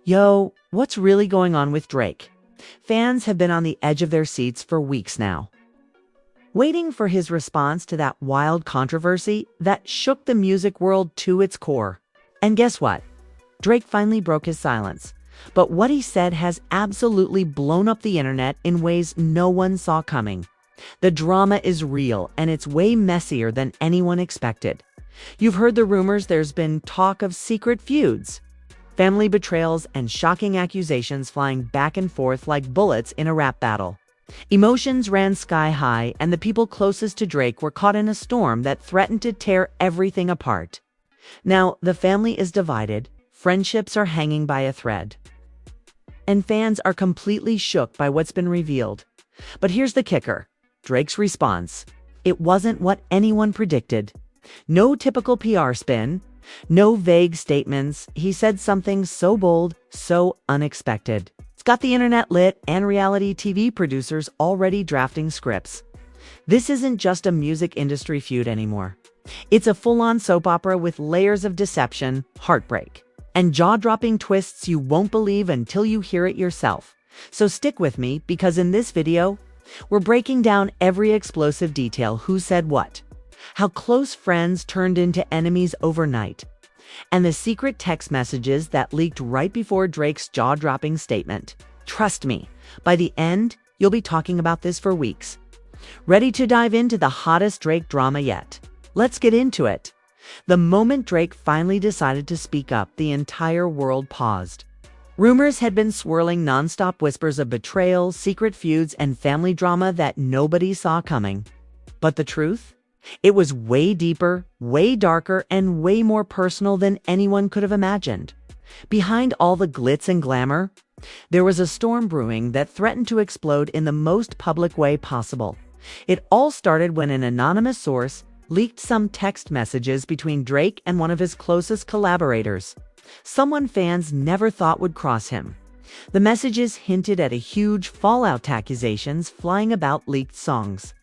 Yo, what's really going on with Drake? Fans have been on the edge of their seats for weeks now, waiting for his response to that wild controversy that shook the music world to its core. And guess what? Drake finally broke his silence. But what he said has absolutely blown up the internet in ways no one saw coming. The drama is real, and it's way messier than anyone expected. You've heard the rumors. There's been talk of secret feuds, family betrayals, and shocking accusations flying back and forth like bullets in a rap battle. Emotions ran sky high, and the people closest to Drake were caught in a storm that threatened to tear everything apart. Now, the family is divided, friendships are hanging by a thread, and fans are completely shook by what's been revealed. But here's the kicker: Drake's response. It wasn't what anyone predicted. No typical PR spin, no vague statements. He said something so bold, so unexpected. It's got the internet lit and reality TV producers already drafting scripts. This isn't just a music industry feud anymore. It's a full-on soap opera with layers of deception, heartbreak, and jaw-dropping twists you won't believe until you hear it yourself. So stick with me, because in this video, we're breaking down every explosive detail: who said what, how close friends turned into enemies overnight, and the secret text messages that leaked right before Drake's jaw-dropping statement. Trust me, by the end, you'll be talking about this for weeks. Ready to dive into the hottest Drake drama yet? Let's get into it. The moment Drake finally decided to speak up, the entire world paused. Rumors had been swirling nonstop, whispers of betrayal, secret feuds, and family drama that nobody saw coming. But the truth? It was way deeper, way darker, and way more personal than anyone could have imagined. Behind all the glitz and glamour, there was a storm brewing that threatened to explode in the most public way possible. It all started when an anonymous source leaked some text messages between Drake and one of his closest collaborators, someone fans never thought would cross him. The messages hinted at a huge fallout, accusations flying about leaked songs,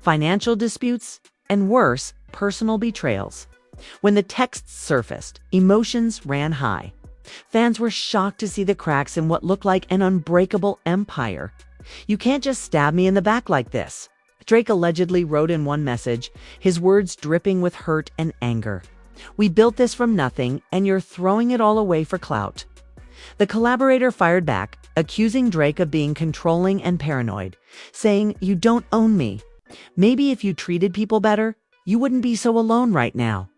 financial disputes, and worse, personal betrayals. When the texts surfaced, emotions ran high. Fans were shocked to see the cracks in what looked like an unbreakable empire. "You can't just stab me in the back like this," Drake allegedly wrote in one message, his words dripping with hurt and anger. "We built this from nothing, and you're throwing it all away for clout." The collaborator fired back, accusing Drake of being controlling and paranoid, saying, "You don't own me. Maybe if you treated people better, you wouldn't be so alone right now."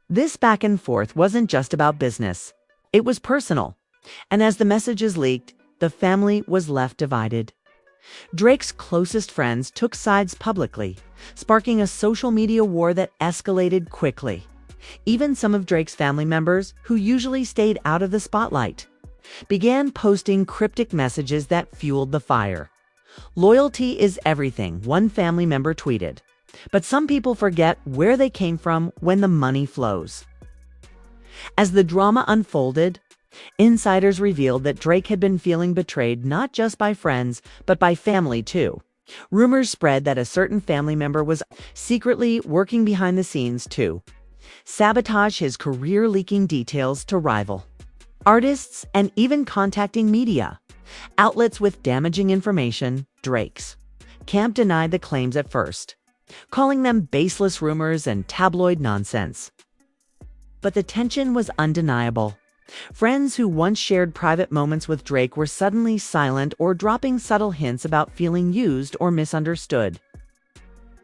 This back and forth wasn't just about business. It was personal. And as the messages leaked, the family was left divided. Drake's closest friends took sides publicly, sparking a social media war that escalated quickly. Even some of Drake's family members, who usually stayed out of the spotlight, began posting cryptic messages that fueled the fire. "Loyalty is everything," one family member tweeted. "But some people forget where they came from when the money flows." As the drama unfolded, insiders revealed that Drake had been feeling betrayed not just by friends, but by family too. Rumors spread that a certain family member was secretly working behind the scenes to sabotage his career, leaking details to rival artists and even contacting media outlets with damaging information. Drake's camp denied the claims at first, calling them baseless rumors and tabloid nonsense. But the tension was undeniable. Friends who once shared private moments with Drake were suddenly silent or dropping subtle hints about feeling used or misunderstood.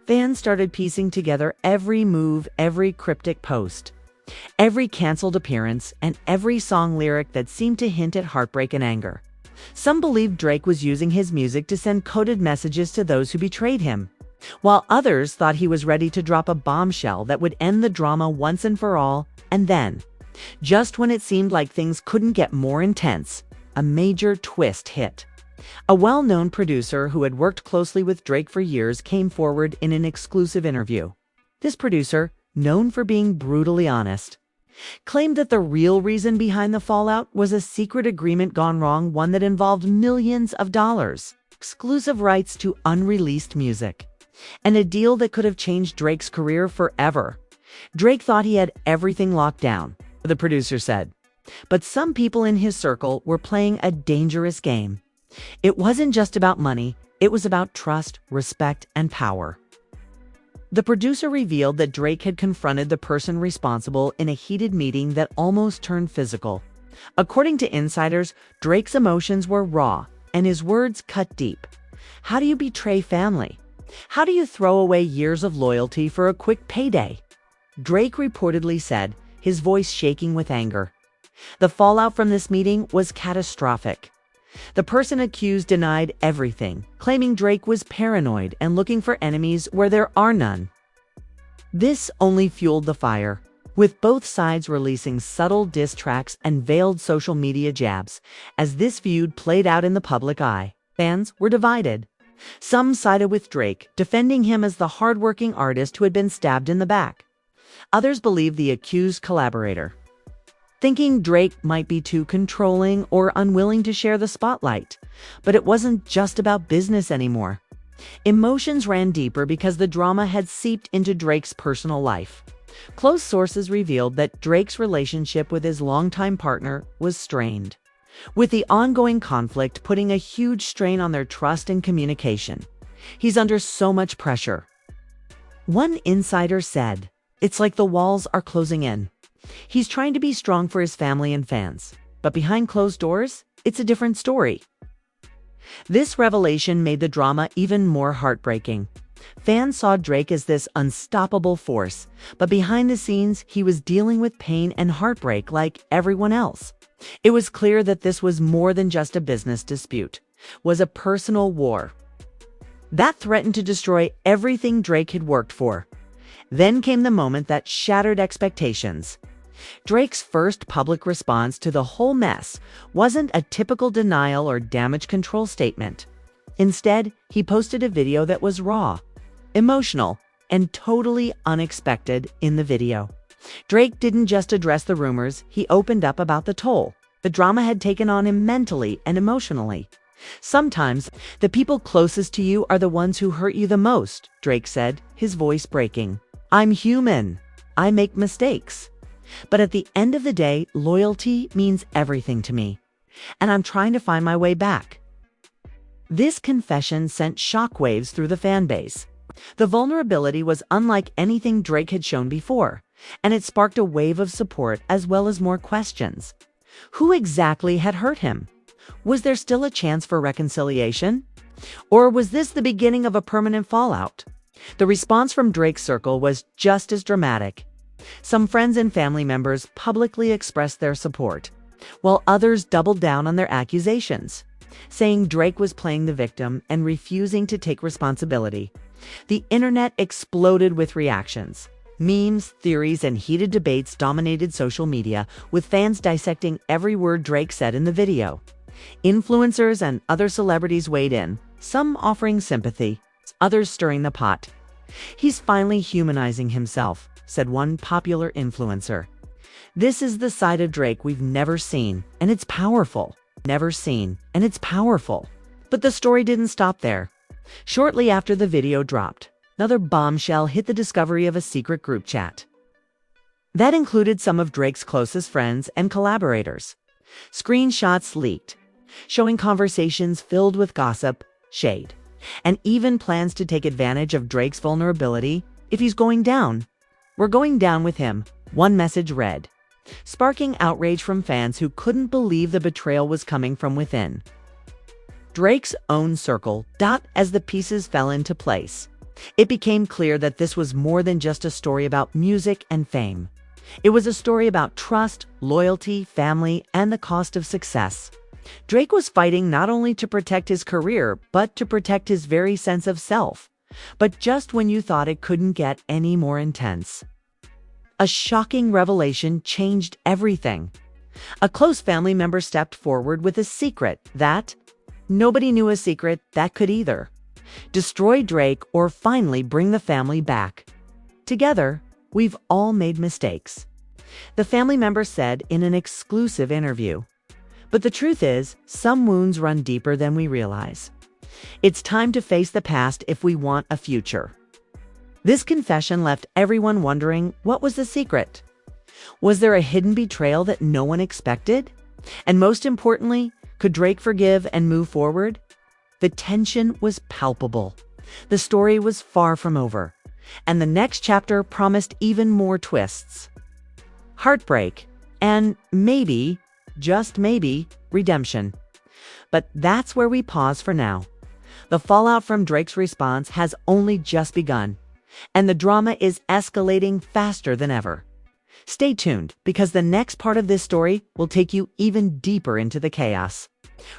Fans started piecing together every move, every cryptic post, every canceled appearance, and every song lyric that seemed to hint at heartbreak and anger. Some believed Drake was using his music to send coded messages to those who betrayed him, while others thought he was ready to drop a bombshell that would end the drama once and for all. And then, just when it seemed like things couldn't get more intense, a major twist hit. A well-known producer who had worked closely with Drake for years came forward in an exclusive interview. This producer, known for being brutally honest, claimed that the real reason behind the fallout was a secret agreement gone wrong, one that involved millions of dollars, exclusive rights to unreleased music, and a deal that could have changed Drake's career forever. Drake thought he had everything locked down, the producer said. But some people in his circle were playing a dangerous game. It wasn't just about money, it was about trust, respect, and power. The producer revealed that Drake had confronted the person responsible in a heated meeting that almost turned physical. According to insiders, Drake's emotions were raw and his words cut deep. How do you betray family? How do you throw away years of loyalty for a quick payday? Drake reportedly said, his voice shaking with anger. The fallout from this meeting was catastrophic. The person accused denied everything, claiming Drake was paranoid and looking for enemies where there are none. This only fueled the fire, with both sides releasing subtle diss tracks and veiled social media jabs. As this feud played out in the public eye, fans were divided. Some sided with Drake, defending him as the hardworking artist who had been stabbed in the back. Others believed the accused collaborator, thinking Drake might be too controlling or unwilling to share the spotlight. But it wasn't just about business anymore. Emotions ran deeper because the drama had seeped into Drake's personal life. Close sources revealed that Drake's relationship with his longtime partner was strained, with the ongoing conflict putting a huge strain on their trust and communication. He's under so much pressure. One insider said, "It's like the walls are closing in. He's trying to be strong for his family and fans, but behind closed doors, it's a different story." This revelation made the drama even more heartbreaking. Fans saw Drake as this unstoppable force, but behind the scenes, he was dealing with pain and heartbreak like everyone else. It was clear that this was more than just a business dispute, was a personal war that threatened to destroy everything Drake had worked for. Then came the moment that shattered expectations. Drake's first public response to the whole mess wasn't a typical denial or damage control statement. Instead, he posted a video that was raw, emotional, and totally unexpected. In the video, Drake didn't just address the rumors, he opened up about the toll the drama had taken on him mentally and emotionally. "Sometimes, the people closest to you are the ones who hurt you the most," Drake said, his voice breaking. "I'm human. I make mistakes. But at the end of the day, loyalty means everything to me, and I'm trying to find my way back." This confession sent shockwaves through the fan base. The vulnerability was unlike anything Drake had shown before, and it sparked a wave of support as well as more questions. Who exactly had hurt him? Was there still a chance for reconciliation? Or was this the beginning of a permanent fallout? The response from Drake's circle was just as dramatic. Some friends and family members publicly expressed their support, while others doubled down on their accusations, saying Drake was playing the victim and refusing to take responsibility. The internet exploded with reactions. Memes, theories, and heated debates dominated social media, with fans dissecting every word Drake said in the video. Influencers and other celebrities weighed in, some offering sympathy, others stirring the pot. "He's finally humanizing himself," said one popular influencer. "This is the side of Drake we've never seen, and it's powerful. Never seen, and it's powerful." But the story didn't stop there. Shortly after the video dropped, another bombshell hit: the discovery of a secret group chat that included some of Drake's closest friends and collaborators. Screenshots leaked, showing conversations filled with gossip, shade, and even plans to take advantage of Drake's vulnerability. "If he's going down, we're going down with him," one message read, sparking outrage from fans who couldn't believe the betrayal was coming from within Drake's own circle. As the pieces fell into place, it became clear that this was more than just a story about music and fame. It was a story about trust, loyalty, family, and the cost of success. Drake was fighting not only to protect his career, but to protect his very sense of self. But just when you thought it couldn't get any more intense, a shocking revelation changed everything. A close family member stepped forward with a secret that nobody knew, a secret that could either destroy Drake or finally bring the family back. "Together, we've all made mistakes," the family member said in an exclusive interview. "But the truth is, some wounds run deeper than we realize. It's time to face the past if we want a future." This confession left everyone wondering, what was the secret? Was there a hidden betrayal that no one expected? And most importantly, could Drake forgive and move forward? The tension was palpable. The story was far from over, and the next chapter promised even more twists. Heartbreak, and maybe, just maybe, redemption. But that's where we pause for now. The fallout from Drake's response has only just begun, and the drama is escalating faster than ever. Stay tuned, because the next part of this story will take you even deeper into the chaos,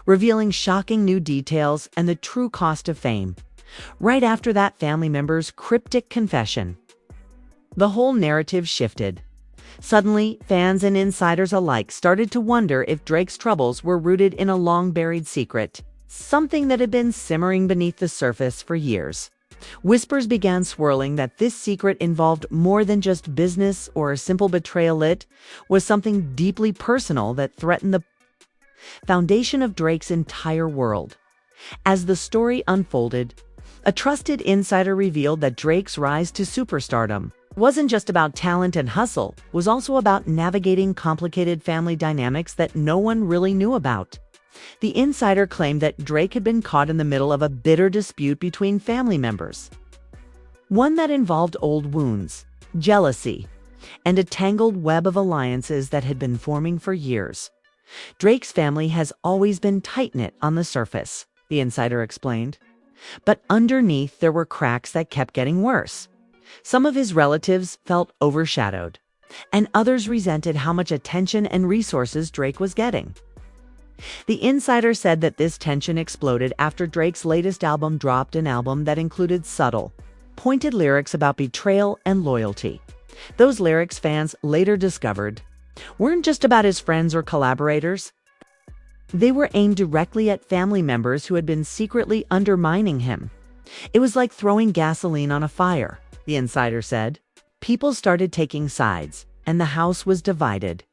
revealing shocking new details and the true cost of fame, right after that family member's cryptic confession. The whole narrative shifted. Suddenly, fans and insiders alike started to wonder if Drake's troubles were rooted in a long-buried secret, something that had been simmering beneath the surface for years. Whispers began swirling that this secret involved more than just business or a simple betrayal. It was something deeply personal that threatened the foundation of Drake's entire world. As the story unfolded, a trusted insider revealed that Drake's rise to superstardom wasn't just about talent and hustle, it was also about navigating complicated family dynamics that no one really knew about. The insider claimed that Drake had been caught in the middle of a bitter dispute between family members, one that involved old wounds, jealousy, and a tangled web of alliances that had been forming for years. Drake's family has always been tight-knit on the surface, the insider explained. But underneath, there were cracks that kept getting worse. Some of his relatives felt overshadowed, and others resented how much attention and resources Drake was getting. The insider said that this tension exploded after Drake's latest album dropped, an album that included subtle, pointed lyrics about betrayal and loyalty. Those lyrics, fans later discovered, weren't just about his friends or collaborators. They were aimed directly at family members who had been secretly undermining him. It was like throwing gasoline on a fire, the insider said. People started taking sides, and the house was divided.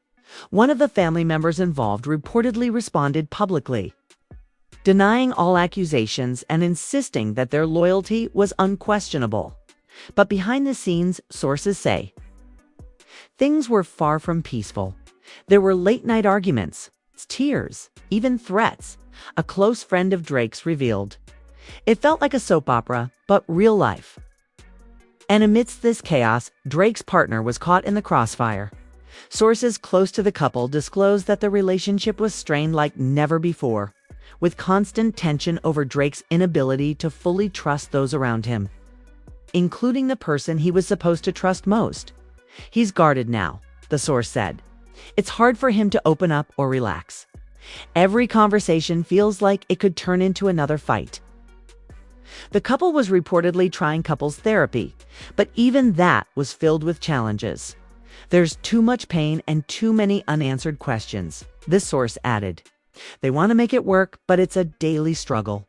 One of the family members involved reportedly responded publicly, denying all accusations and insisting that their loyalty was unquestionable. But behind the scenes, sources say, things were far from peaceful. There were late-night arguments, tears, even threats, a close friend of Drake's revealed. It felt like a soap opera, but real life. And amidst this chaos, Drake's partner was caught in the crossfire. Sources close to the couple disclosed that the relationship was strained like never before, with constant tension over Drake's inability to fully trust those around him, including the person he was supposed to trust most. He's guarded now, the source said. It's hard for him to open up or relax. Every conversation feels like it could turn into another fight. The couple was reportedly trying couples therapy, but even that was filled with challenges. There's too much pain and too many unanswered questions, this source added. They want to make it work, but it's a daily struggle.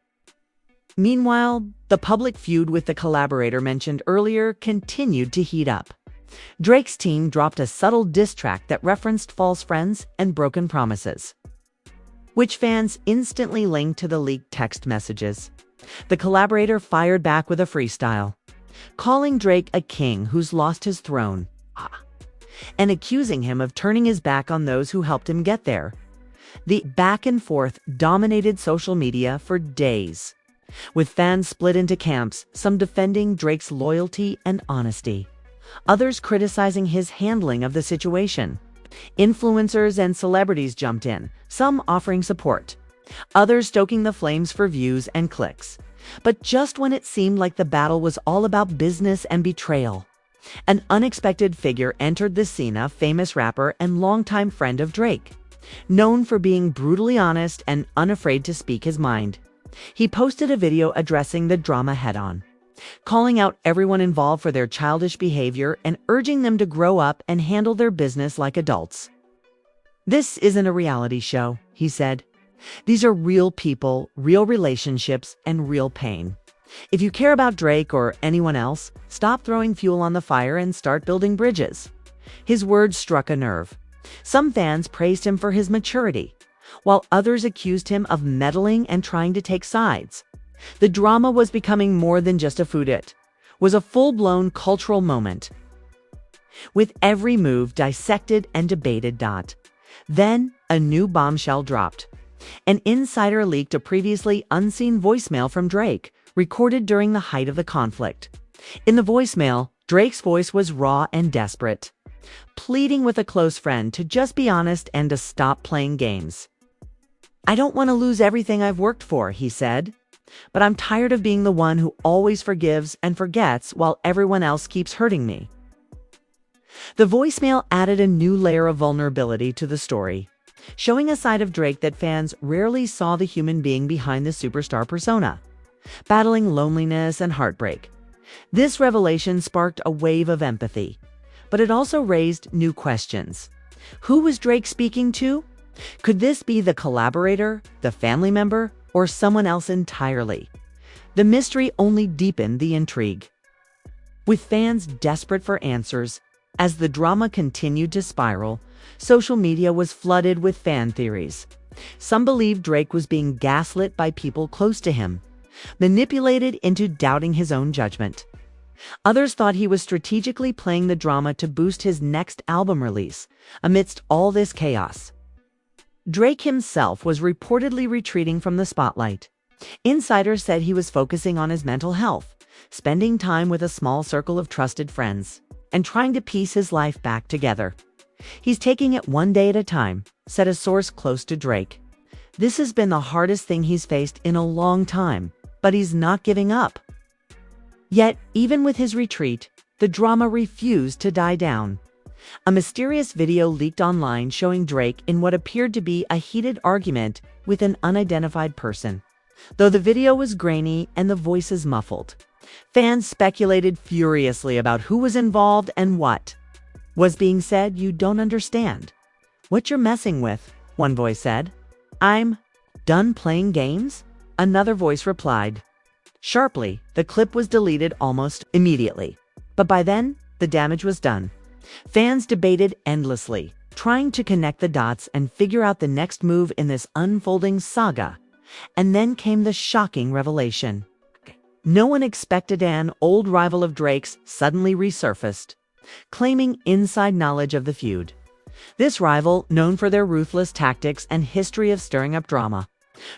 Meanwhile, the public feud with the collaborator mentioned earlier continued to heat up. Drake's team dropped a subtle diss track that referenced false friends and broken promises, which fans instantly linked to the leaked text messages. The collaborator fired back with a freestyle, calling Drake a king who's lost his throne, and accusing him of turning his back on those who helped him get there. The back and forth dominated social media for days, with fans split into camps, some defending Drake's loyalty and honesty, others criticizing his handling of the situation. Influencers and celebrities jumped in, some offering support, others stoking the flames for views and clicks. But just when it seemed like the battle was all about business and betrayal, an unexpected figure entered the scene, a famous rapper and longtime friend of Drake, known for being brutally honest and unafraid to speak his mind. He posted a video addressing the drama head-on, calling out everyone involved for their childish behavior and urging them to grow up and handle their business like adults. "This isn't a reality show," he said. "These are real people, real relationships, and real pain. If you care about Drake or anyone else, stop throwing fuel on the fire and start building bridges." His words struck a nerve. Some fans praised him for his maturity, while others accused him of meddling and trying to take sides. The drama was becoming more than just a feud. It was a full-blown cultural moment. with every move dissected and debated. Then, a new bombshell dropped. An insider leaked a previously unseen voicemail from Drake, recorded during the height of the conflict. In the voicemail, Drake's voice was raw and desperate, pleading with a close friend to just be honest and to stop playing games. "I don't want to lose everything I've worked for," he said, "but I'm tired of being the one who always forgives and forgets while everyone else keeps hurting me." The voicemail added a new layer of vulnerability to the story, showing a side of Drake that fans rarely saw the human being behind the superstar persona, battling loneliness and heartbreak. This revelation sparked a wave of empathy, but it also raised new questions. Who was Drake speaking to? Could this be the collaborator, the family member, or someone else entirely? The mystery only deepened the intrigue. With fans desperate for answers, as the drama continued to spiral, social media was flooded with fan theories. Some believed Drake was being gaslit by people close to him, manipulated into doubting his own judgment. Others thought he was strategically playing the drama to boost his next album release, amidst all this chaos. Drake himself was reportedly retreating from the spotlight. Insiders said he was focusing on his mental health, spending time with a small circle of trusted friends, and trying to piece his life back together. "He's taking it one day at a time," said a source close to Drake. "This has been the hardest thing he's faced in a long time, but he's not giving up." Yet, even with his retreat, the drama refused to die down. A mysterious video leaked online showing Drake in what appeared to be a heated argument with an unidentified person. Though the video was grainy and the voices muffled, fans speculated furiously about who was involved and what was being said. "You don't understand what you're messing with," one voice said. "I'm done playing games," another voice replied. Sharply, the clip was deleted almost immediately. But by then, the damage was done. Fans debated endlessly, trying to connect the dots and figure out the next move in this unfolding saga. And then came the shocking revelation. No one expected an old rival of Drake's suddenly resurfaced, claiming inside knowledge of the feud. This rival, known for their ruthless tactics and history of stirring up drama,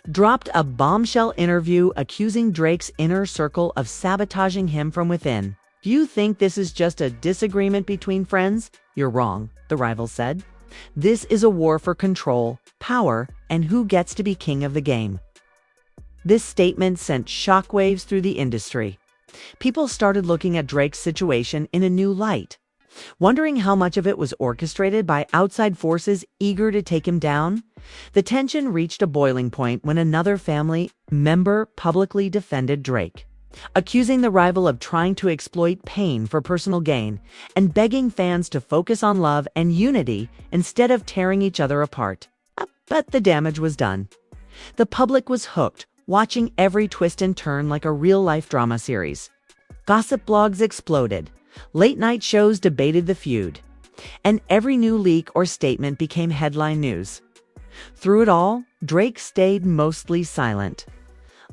dropped a bombshell interview accusing Drake's inner circle of sabotaging him from within. "Do you think this is just a disagreement between friends? You're wrong," the rival said. "This is a war for control, power, and who gets to be king of the game." This statement sent shockwaves through the industry. People started looking at Drake's situation in a new light, wondering how much of it was orchestrated by outside forces eager to take him down. The tension reached a boiling point when another family member publicly defended Drake, accusing the rival of trying to exploit pain for personal gain and begging fans to focus on love and unity instead of tearing each other apart. But the damage was done. The public was hooked, watching every twist and turn like a real-life drama series. Gossip blogs exploded. Late-night shows debated the feud, and every new leak or statement became headline news. Through it all, Drake stayed mostly silent,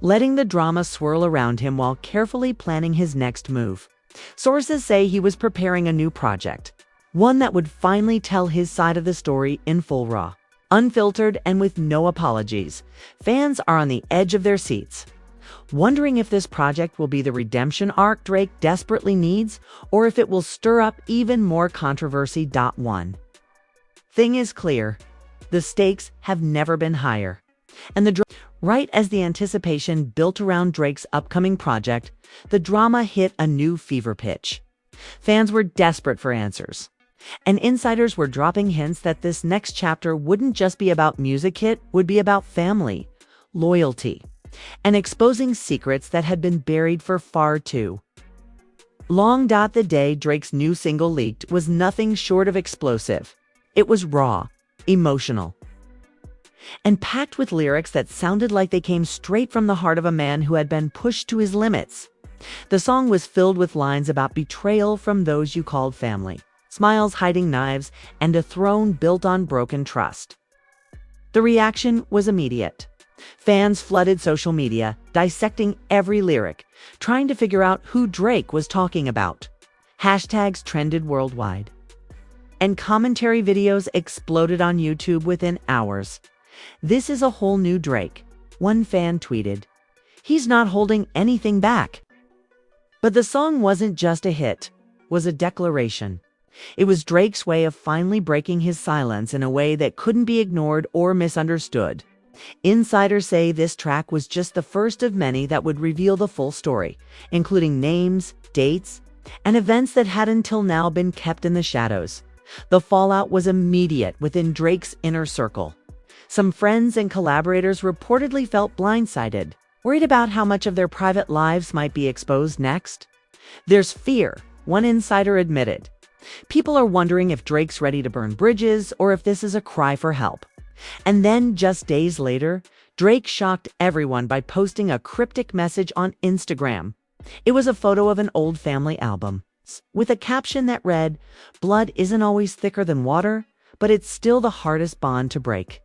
letting the drama swirl around him while carefully planning his next move. Sources say he was preparing a new project, one that would finally tell his side of the story in full raw, unfiltered, and with no apologies. Fans are on the edge of their seats, wondering if this project will be the redemption arc Drake desperately needs, or if it will stir up even more controversy. One thing is clear: the stakes have never been higher. And right as the anticipation built around Drake's upcoming project, the drama hit a new fever pitch. Fans were desperate for answers, and insiders were dropping hints that this next chapter wouldn't just be about music. It would be about family, loyalty, and exposing secrets that had been buried for far too long. The day Drake's new single leaked was nothing short of explosive. It was raw, emotional, and packed with lyrics that sounded like they came straight from the heart of a man who had been pushed to his limits. The song was filled with lines about betrayal from those you called family, smiles hiding knives, and a throne built on broken trust. The reaction was immediate. Fans flooded social media, dissecting every lyric, trying to figure out who Drake was talking about. Hashtags trended worldwide, and commentary videos exploded on YouTube within hours. "This is a whole new Drake," one fan tweeted. "He's not holding anything back." But the song wasn't just a hit, it was a declaration. It was Drake's way of finally breaking his silence in a way that couldn't be ignored or misunderstood. Insiders say this track was just the first of many that would reveal the full story, including names, dates, and events that had until now been kept in the shadows. The fallout was immediate within Drake's inner circle. Some friends and collaborators reportedly felt blindsided, worried about how much of their private lives might be exposed next. "There's fear," one insider admitted. "People are wondering if Drake's ready to burn bridges or if this is a cry for help." And then, just days later, Drake shocked everyone by posting a cryptic message on Instagram. It was a photo of an old family album, with a caption that read, "Blood isn't always thicker than water, but it's still the hardest bond to break."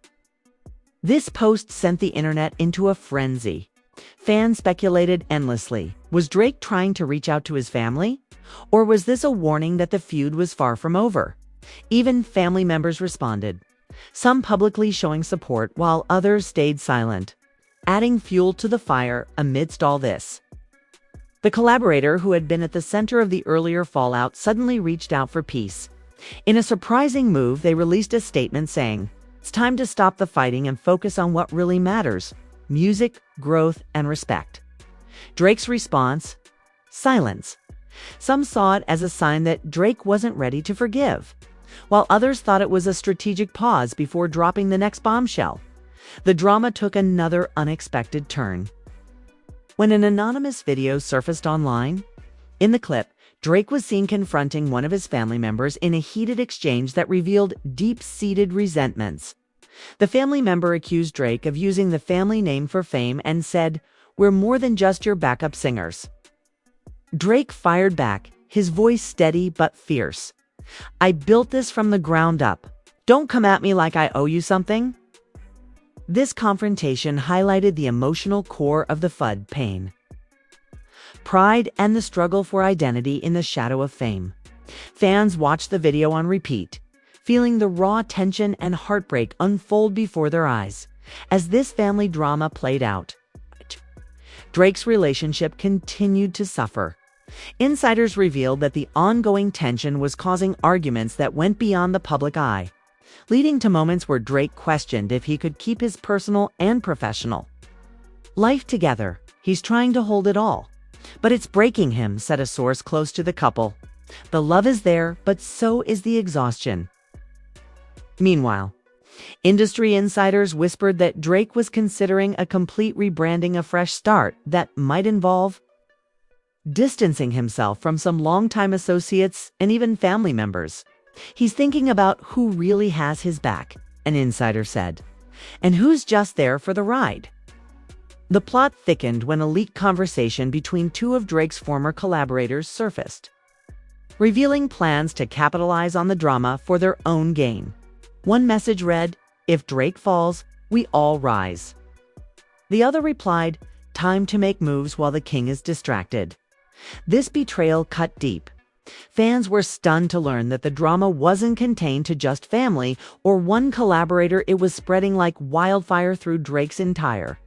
This post sent the internet into a frenzy. Fans speculated endlessly. Was Drake trying to reach out to his family? Or was this a warning that the feud was far from over? Even family members responded, some publicly showing support while others stayed silent, adding fuel to the fire amidst all this. The collaborator who had been at the center of the earlier fallout suddenly reached out for peace. In a surprising move, they released a statement saying, "It's time to stop the fighting and focus on what really matters: music, growth, and respect." Drake's response? Silence. Some saw it as a sign that Drake wasn't ready to forgive, while others thought it was a strategic pause before dropping the next bombshell. The drama took another unexpected turn when an anonymous video surfaced online. In the clip, Drake was seen confronting one of his family members in a heated exchange that revealed deep-seated resentments. The family member accused Drake of using the family name for fame and said, "We're more than just your backup singers." Drake fired back, his voice steady but fierce. "I built this from the ground up. Don't come at me like I owe you something." This confrontation highlighted the emotional core of the feud: pain, pride, and the struggle for identity in the shadow of fame. Fans watched the video on repeat, feeling the raw tension and heartbreak unfold before their eyes. As this family drama played out, Drake's relationship continued to suffer. Insiders revealed that the ongoing tension was causing arguments that went beyond the public eye, leading to moments where Drake questioned if he could keep his personal and professional life together. "He's trying to hold it all, but it's breaking him," said a source close to the couple. "The love is there, but so is the exhaustion." Meanwhile, industry insiders whispered that Drake was considering a complete rebranding, a fresh start that might involve distancing himself from some longtime associates and even family members. "He's thinking about who really has his back," an insider said, "and who's just there for the ride." The plot thickened when a leaked conversation between two of Drake's former collaborators surfaced, revealing plans to capitalize on the drama for their own gain. One message read, "If Drake falls, we all rise." The other replied, "Time to make moves while the king is distracted." This betrayal cut deep. Fans were stunned to learn that the drama wasn't contained to just family or one collaborator. It was spreading like wildfire through Drake's entire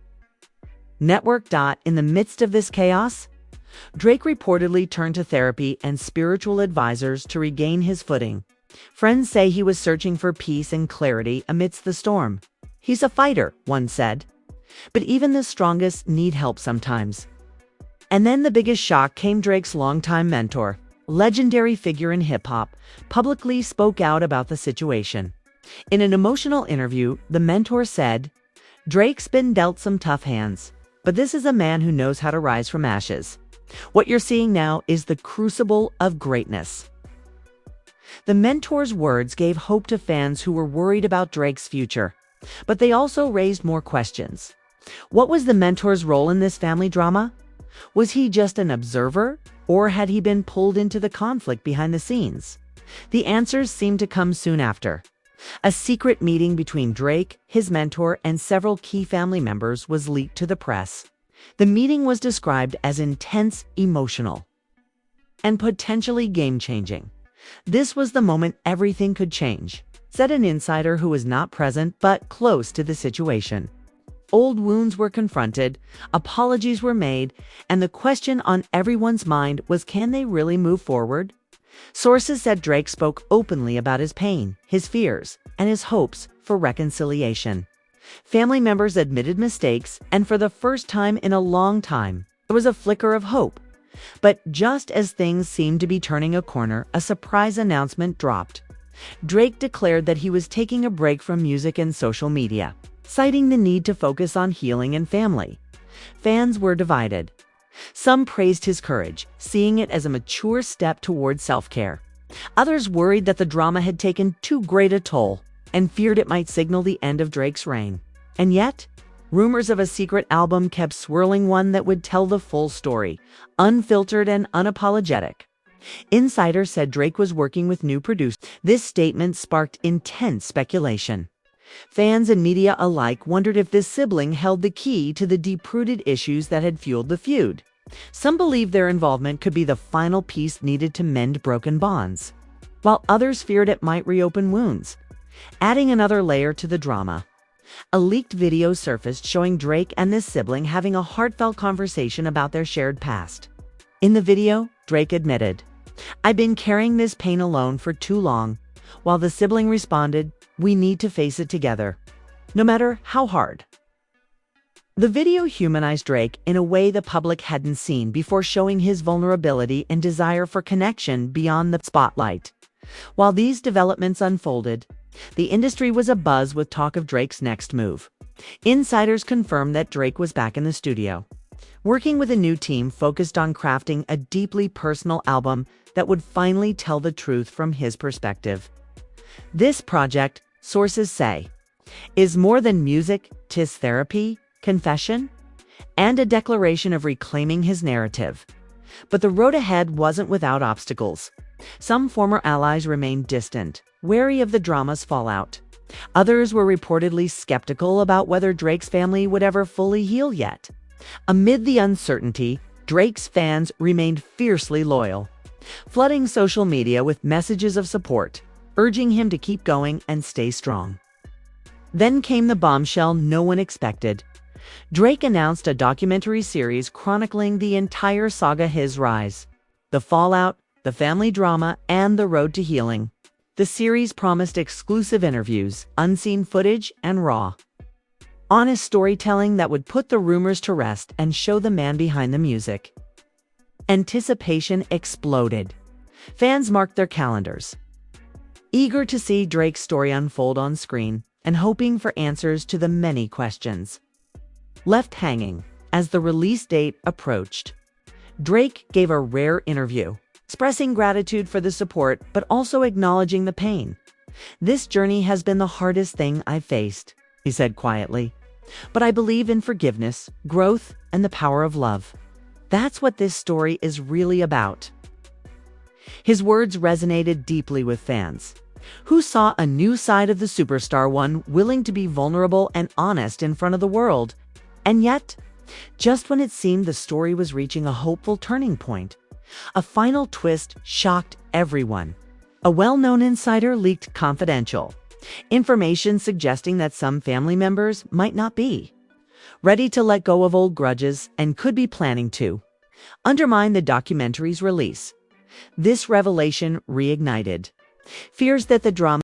network. In the midst of this chaos, Drake reportedly turned to therapy and spiritual advisors to regain his footing. Friends say he was searching for peace and clarity amidst the storm. "He's a fighter," one said, "but even the strongest need help sometimes." And then the biggest shock came. Drake's longtime mentor, legendary figure in hip-hop, publicly spoke out about the situation. In an emotional interview, the mentor said, "Drake's been dealt some tough hands, but this is a man who knows how to rise from ashes. What you're seeing now is the crucible of greatness." The mentor's words gave hope to fans who were worried about Drake's future, but they also raised more questions. What was the mentor's role in this family drama? Was he just an observer, or had he been pulled into the conflict behind the scenes? The answers seemed to come soon after. A secret meeting between Drake, his mentor, and several key family members was leaked to the press. The meeting was described as intense, emotional, and potentially game-changing. This was the moment everything could change, said an insider who was not present but close to the situation. Old wounds were confronted, apologies were made, and the question on everyone's mind was, can they really move forward? Sources said Drake spoke openly about his pain, his fears, and his hopes for reconciliation. Family members admitted mistakes, and for the first time in a long time, there was a flicker of hope. But just as things seemed to be turning a corner, a surprise announcement dropped. Drake declared that he was taking a break from music and social media, citing the need to focus on healing and family. Fans were divided. Some praised his courage, seeing it as a mature step towards self-care. Others worried that the drama had taken too great a toll and feared it might signal the end of Drake's reign. And yet, rumors of a secret album kept swirling, one that would tell the full story, unfiltered and unapologetic. Insiders said Drake was working with new producers. This statement sparked intense speculation. Fans and media alike wondered if this sibling held the key to the deep-rooted issues that had fueled the feud. Some believed their involvement could be the final piece needed to mend broken bonds, while others feared it might reopen wounds, adding another layer to the drama. A leaked video surfaced showing Drake and this sibling having a heartfelt conversation about their shared past. In the video, Drake admitted, "I've been carrying this pain alone for too long," while the sibling responded, "We need to face it together, no matter how hard." The video humanized Drake in a way the public hadn't seen before, showing his vulnerability and desire for connection beyond the spotlight. While these developments unfolded, the industry was abuzz with talk of Drake's next move. Insiders confirmed that Drake was back in the studio, working with a new team focused on crafting a deeply personal album that would finally tell the truth from his perspective. This project, sources say, is more than music, 'tis therapy, confession, and a declaration of reclaiming his narrative. But the road ahead wasn't without obstacles. Some former allies remained distant, wary of the drama's fallout. Others were reportedly skeptical about whether Drake's family would ever fully heal yet. Amid the uncertainty, Drake's fans remained fiercely loyal, flooding social media with messages of support, urging him to keep going and stay strong. Then came the bombshell no one expected. Drake announced a documentary series chronicling the entire saga, his rise, the fallout, the family drama, and the road to healing. The series promised exclusive interviews, unseen footage, and raw, honest storytelling that would put the rumors to rest and show the man behind the music. Anticipation exploded. Fans marked their calendars, eager to see Drake's story unfold on screen and hoping for answers to the many questions left hanging. As the release date approached, Drake gave a rare interview, expressing gratitude for the support but also acknowledging the pain. "This journey has been the hardest thing I've faced," he said quietly, "but I believe in forgiveness, growth, and the power of love. That's what this story is really about." His words resonated deeply with fans, who saw a new side of the superstar, one willing to be vulnerable and honest in front of the world. And yet, just when it seemed the story was reaching a hopeful turning point, a final twist shocked everyone. A well-known insider leaked confidential information suggesting that some family members might not be ready to let go of old grudges and could be planning to undermine the documentary's release. This revelation reignited fears that the drama